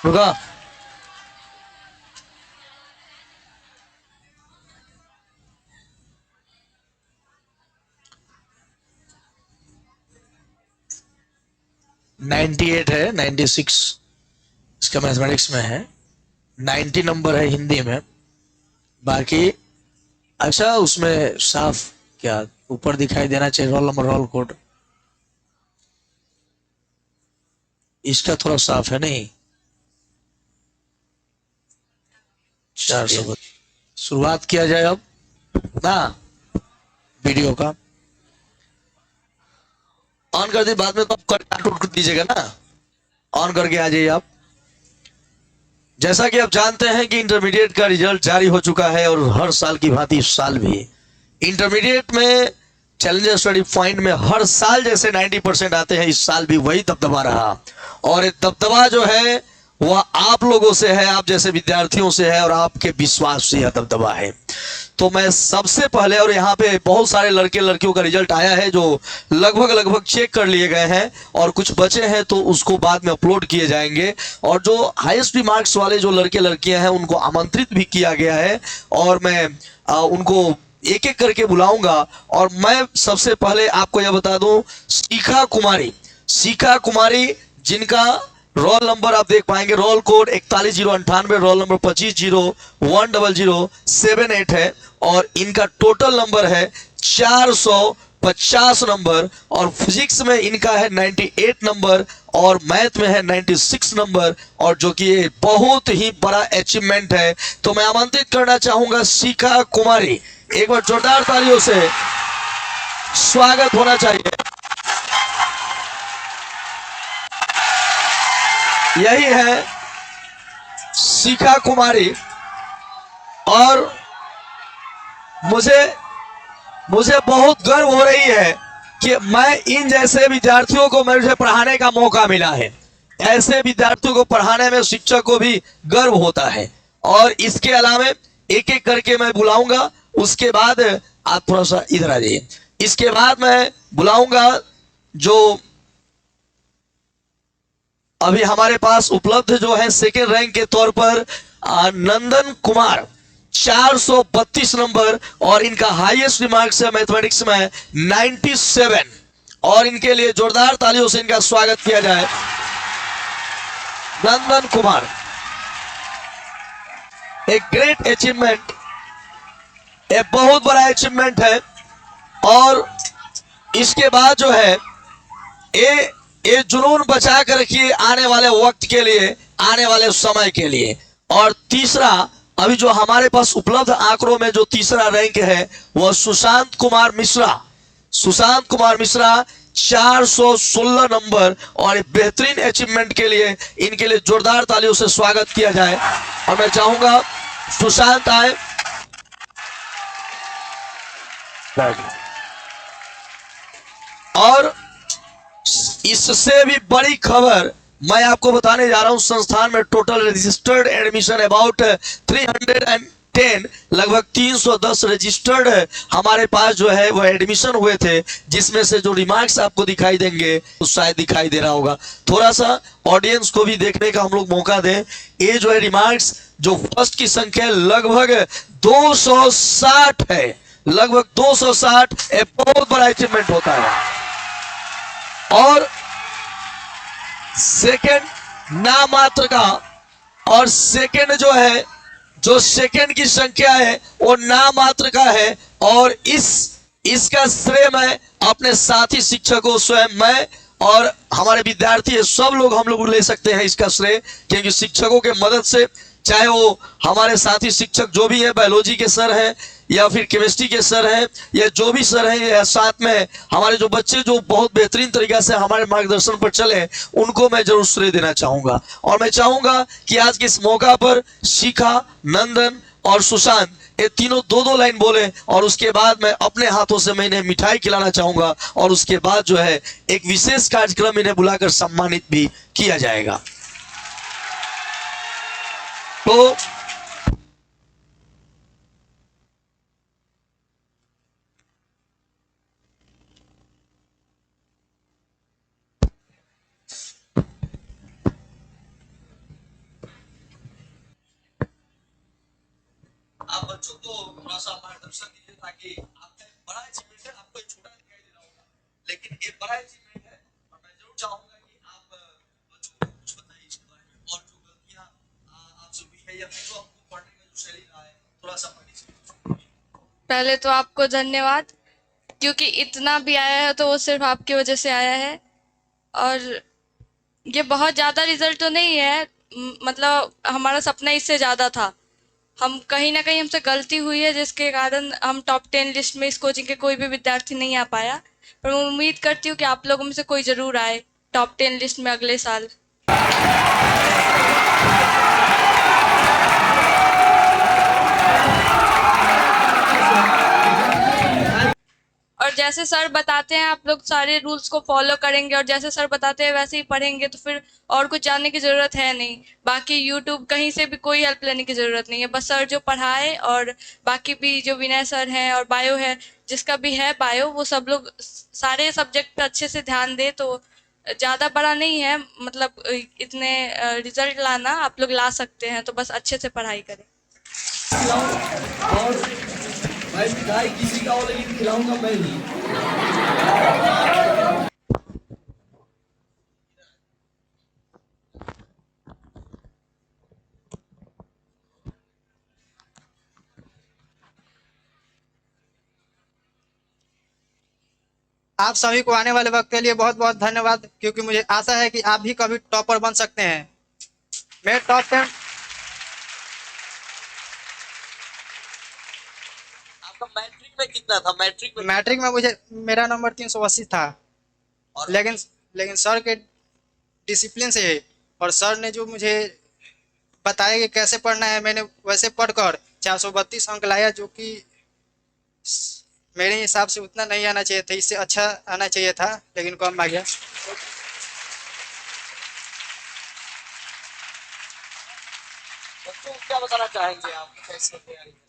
रुका। Ninety eight है, 96 इसका मैथमेटिक्स में है, 90 नंबर है हिंदी में। बाकी अच्छा, उसमें साफ क्या ऊपर दिखाई देना चाहिए रोल नंबर रोल कोड, इसका थोड़ा साफ है नहीं। 400। शुरुआत किया जाए अब ना वीडियो का। ऑन कर दी, बाद में तो काट कर दीजिएगा ना। ऑन करके आ जाइए आप। जैसा कि आप जानते हैं कि इंटरमीडिएट का रिजल्ट जारी हो चुका है और हर साल की भांति इस साल भी इंटरमीडिएट में चैलेंजर स्टडी पॉइंट में हर साल जैसे 90% आते हैं, इस साल भी वही दबदबा रहा। और ये दबदबा जो है वह आप लोगों से है, आप जैसे विद्यार्थियों से है और आपके विश्वास से यह दबदबा है। तो मैं सबसे पहले, और यहाँ पे बहुत सारे लड़के लड़कियों का रिजल्ट आया है जो लगभग चेक कर लिए गए हैं और कुछ बचे हैं तो उसको बाद में अपलोड किए जाएंगे। और जो हाईएस्ट मार्क्स वाले जो लड़के लड़कियां हैं उनको आमंत्रित भी किया गया है और मैं उनको एक एक करके बुलाऊंगा। और मैं सबसे पहले आपको यह बता दूं, शिखा कुमारी जिनका रोल नंबर आप देख पाएंगे, रोल कोड 41,098, रोल नंबर 25,01,00,78 है और इनका टोटल नंबर है 450 नंबर। और फिजिक्स में इनका है 98 नंबर और मैथ में है 96 नंबर, और जो कि ये बहुत ही बड़ा अचीवमेंट है। तो मैं आमंत्रित करना चाहूंगा शिखा कुमारी, एक बार जोरदार तालियों से स्वागत होना चाहिए। यही है शिखा कुमारी। और मुझे बहुत गर्व हो रही है कि मैं इन जैसे विद्यार्थियों को मुझे पढ़ाने का मौका मिला है। ऐसे विद्यार्थियों को पढ़ाने में शिक्षक को भी गर्व होता है। और इसके अलावा एक एक करके मैं बुलाऊंगा, उसके बाद आप थोड़ा सा इधर आ जाइए। इसके बाद मैं बुलाऊंगा जो अभी हमारे पास उपलब्ध जो है सेकेंड रैंक के तौर पर नंदन कुमार 432 नंबर, और इनका हाईएस्ट रिमार्क्स है मैथमेटिक्स में 97। और इनके लिए जोरदार तालियों से इनका स्वागत किया जाए। नंदन कुमार, एक ग्रेट अचीवमेंट, एक बहुत बड़ा अचीवमेंट है। और इसके बाद जो है ये जुनून बचा कर रखिए आने वाले वक्त के लिए, आने वाले समय के लिए। और तीसरा, अभी जो हमारे पास उपलब्ध आंकड़ों में जो तीसरा रैंक है वह सुशांत कुमार मिश्रा 416 नंबर। और बेहतरीन अचीवमेंट के लिए इनके लिए जोरदार तालियों से स्वागत किया जाए। और मैं चाहूंगा सुशांत आए। और इससे भी बड़ी खबर मैं आपको बताने जा रहा हूं, संस्थान में टोटल रजिस्टर्ड एडमिशन अबाउट 310, लगभग 310 रजिस्टर्ड हमारे पास जो है वह एडमिशन हुए थे, जिसमें से जो रिमार्क्स आपको दिखाई देंगे तो शायद दिखाई दे रहा होगा। थोड़ा सा ऑडियंस को भी देखने का हम लोग मौका दें। ये जो है रिमार्क्स, जो फर्स्ट की संख्या लगभग 260 है, लगभग 260 एक बहुत बड़ा अचीवमेंट होता है। और सेकंड नामात्र का, और सेकंड जो है, जो सेकंड की संख्या है वो नामात्र का है। और इसका श्रेय मैं अपने साथी शिक्षकों, स्वयं मैं और हमारे विद्यार्थी सब लोग हम लोग ले सकते हैं इसका श्रेय, क्योंकि शिक्षकों के मदद से, चाहे वो हमारे साथी शिक्षक जो भी है, बायोलॉजी के सर हैं या फिर केमिस्ट्री के सर हैं या जो भी सर हैं, या साथ में हमारे जो बच्चे जो बहुत बेहतरीन तरीका से हमारे मार्गदर्शन पर चले, उनको मैं जरूर श्रेय देना चाहूंगा। और मैं चाहूंगा कि आज के इस मौका पर शिखा, नंदन और सुशांत ये तीनों दो लाइन बोले, और उसके बाद मैं अपने हाथों से मैं इन्हें मिठाई खिलाना चाहूंगा। और उसके बाद जो है एक विशेष कार्यक्रम इन्हें बुलाकर सम्मानित भी किया जाएगा। तो हमको थोड़ा सा मार्गदर्शन दीजिए, ताकि आपने बड़ा अचीवमेंट है, आपको छोटा दिखाई दे रहा होगा, लेकिन ये बड़ा अचीवमेंट है। और मैं जरूर चाहूंगा कि आप बच्चों को कुछ बताइए इसके बारे में, और जो गलतियां आपसे हुई है, या फिर जो आपको पढ़ने का जो शैली रहा है, थोड़ा सा पढ़िए। पहले तो आपको धन्यवाद, क्योंकि इतना भी आया है तो वो सिर्फ आपकी वजह से आया है। और ये बहुत ज़्यादा रिजल्ट तो नहीं है, मतलब हमारा सपना इससे ज़्यादा था। हम कहीं ना कहीं हमसे गलती हुई है, जिसके कारण हम टॉप 10 लिस्ट में इस कोचिंग के कोई भी विद्यार्थी नहीं आ पाया। पर मैं उम्मीद करती हूँ कि आप लोगों में से कोई ज़रूर आए टॉप 10 लिस्ट में अगले साल। और जैसे सर बताते हैं आप लोग सारे रूल्स को फॉलो करेंगे, और जैसे सर बताते हैं वैसे ही पढ़ेंगे, तो फिर और कुछ जानने की ज़रूरत है नहीं। बाकी यूट्यूब कहीं से भी कोई हेल्प लेने की ज़रूरत नहीं है, बस सर जो पढ़ाए, और बाकी भी जो विनय सर हैं और बायो है, जिसका भी है बायो, वो सब लोग सारे सब्जेक्ट पे अच्छे से ध्यान दे तो ज़्यादा बड़ा नहीं है। मतलब इतने रिजल्ट लाना आप लोग ला सकते हैं, तो बस अच्छे से पढ़ाई करें। और मैं मिठाई किसी का हो, लेकिन खिलाऊंगा मैं ही। आप सभी को आने वाले वक्त के लिए बहुत बहुत धन्यवाद, क्योंकि मुझे आशा है कि आप भी कभी टॉपर बन सकते हैं। मैं टॉप 10 आपका मैट्रिक में कितना था? मैट्रिक में मुझे मेरा नंबर 380 था। और लेकिन सर के डिसिप्लिन से, और सर ने जो मुझे बताया कि कैसे पढ़ना है, मैंने वैसे पढ़कर 432 अंक लाया, जो कि मेरे हिसाब से उतना नहीं आना चाहिए था, इससे अच्छा आना चाहिए था, लेकिन कम आ गया। बच्चों को क्या बताना चाहेंगे आप, कैसे तैयारी करें?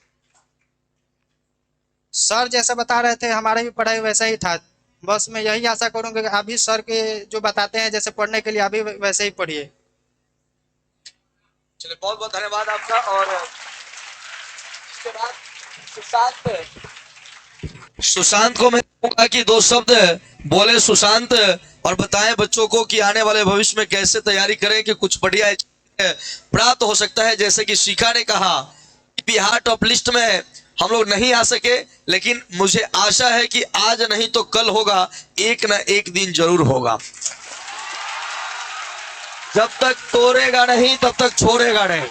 सर जैसा बता रहे थे, हमारा भी पढ़ाई वैसा ही था। बस मैं यही आशा करूंगा कि आप भी सर के जो बताते हैं जैसे पढ़ने के लिए, आप भी वैसे ही पढ़िए। चलिए, बहुत बहुत धन्यवाद आपका। और इसके बाद सुशांत को मैं कहूंगा कि दो शब्द बोले सुशांत, और बताएं बच्चों को कि आने वाले भविष्य में कैसे तैयारी करें कि कुछ बढ़िया प्राप्त हो सकता है। जैसे कि शिखा ने कहा, बिहार टॉप लिस्ट में हम लोग नहीं आ सके, लेकिन मुझे आशा है कि आज नहीं तो कल होगा, एक ना एक दिन जरूर होगा। जब तक तोड़ेगा नहीं तब तक छोड़ेगा नहीं।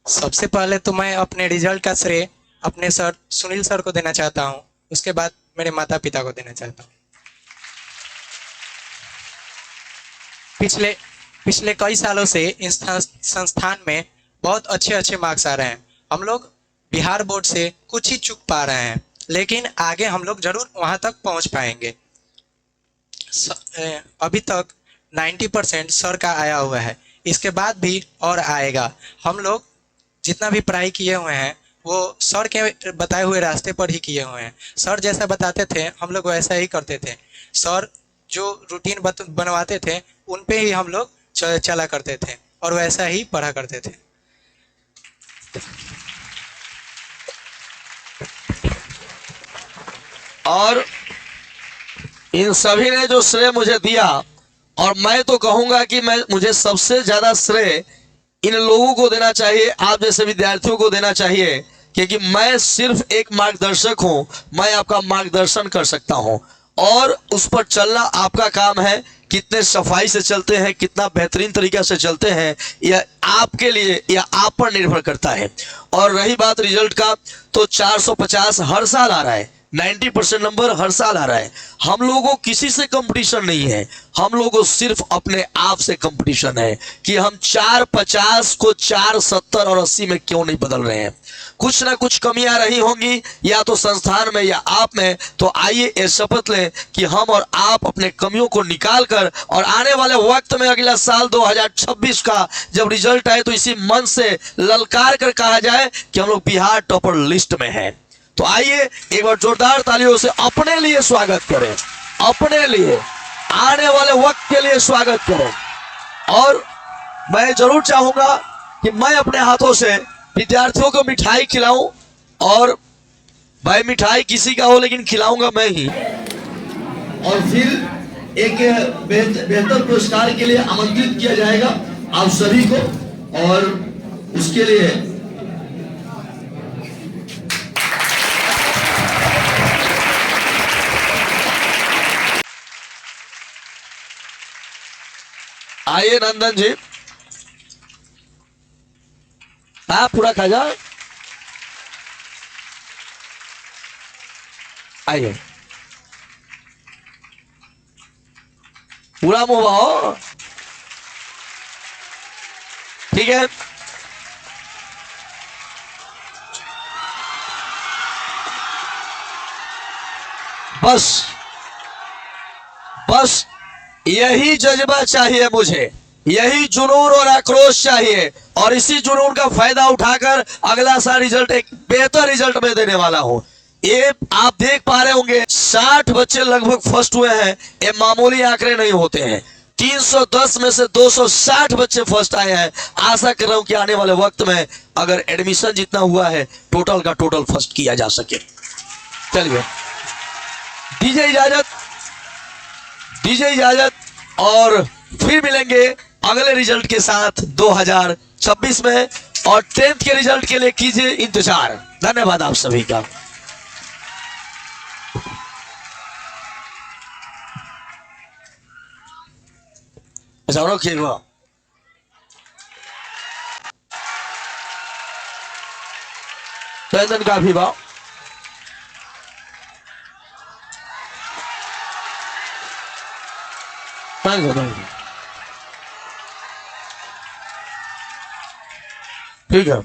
सबसे पहले तो मैं अपने रिजल्ट का श्रेय अपने सर सुनील सर को देना चाहता हूं, उसके बाद मेरे माता पिता को देना चाहता हूं। पिछले कई सालों से इस संस्थान में बहुत अच्छे अच्छे मार्क्स आ रहे हैं। हम लोग बिहार बोर्ड से कुछ ही चूक पा रहे हैं, लेकिन आगे हम लोग जरूर वहां तक पहुंच पाएंगे। अभी तक 90% सर का आया हुआ है, इसके बाद भी और आएगा। हम लोग जितना भी पढ़ाई किए हुए हैं वो सर के बताए हुए रास्ते पर ही किए हुए हैं। सर जैसा बताते थे हम लोग वैसा ही करते थे। सर जो रूटीन बनवाते थे उन पे ही हम लोग चला करते थे, और वैसा ही पढ़ा करते थे। और इन सभी ने जो श्रेय मुझे दिया, और मैं तो कहूंगा कि मुझे सबसे ज्यादा श्रेय इन लोगों को देना चाहिए, आप जैसे विद्यार्थियों को देना चाहिए, क्योंकि मैं सिर्फ एक मार्गदर्शक हूं। मैं आपका मार्गदर्शन कर सकता हूं, और उस पर चलना आपका काम है। कितने सफाई से चलते हैं, कितना बेहतरीन तरीका से चलते हैं, यह आपके लिए या आप पर निर्भर करता है। और रही बात रिजल्ट का, तो 450 हर साल आ रहा है, 90% नंबर हर साल आ रहा है। हम लोगों किसी से कंपटीशन नहीं है, हम लोगों सिर्फ अपने आप से कंपटीशन है कि हम 450 को 470 और 80 में क्यों नहीं बदल रहे हैं। कुछ ना कुछ कमियां रही होंगी, या तो संस्थान में या आप में। तो आइए ये शपथ लें कि हम और आप अपने कमियों को निकाल कर, और आने वाले वक्त में अगला साल 2026 का जब रिजल्ट आए, तो इसी मन से ललकार कर कहा जाए कि हम लोग बिहार टॉपर लिस्ट में हैं। तो आइए एक बार जोरदार तालियों से अपने लिए स्वागत करें, अपने लिए आने वाले वक्त के लिए स्वागत करें। और मैं जरूर चाहूंगा कि मैं अपने हाथों से विद्यार्थियों को मिठाई खिलाऊं, और भाई मिठाई किसी का हो लेकिन खिलाऊंगा मैं ही। और फिर एक बेहतर पुरस्कार के लिए आमंत्रित किया जाएगा आप सभी को, और उसके लिए आइए नंदन जी, आप पूरा खा जाओ, आइए पूरा मुंह बहाओ, ठीक है। बस बस यही जज्बा चाहिए मुझे, यही जुनून और आक्रोश चाहिए, और इसी जुनून का फायदा उठाकर अगला साल रिजल्ट एक बेहतर रिजल्ट में देने वाला हूं। ये आप देख पा रहे होंगे 60 बच्चे लगभग फर्स्ट हुए हैं, ये मामूली आंकड़े नहीं होते हैं। 310 में से 260 बच्चे फर्स्ट आए हैं। आशा कर रहा हूं कि आने वाले वक्त में अगर एडमिशन जितना हुआ है टोटल का टोटल फर्स्ट किया जा सके। चलिए दीजिए इजाजत, और फिर मिलेंगे अगले रिजल्ट के साथ 2026 में, और 10th के रिजल्ट के लिए कीजिए इंतजार। धन्यवाद आप सभी का। अच्छा रखिए हुआ चंदन काफी भाव, ठीक है।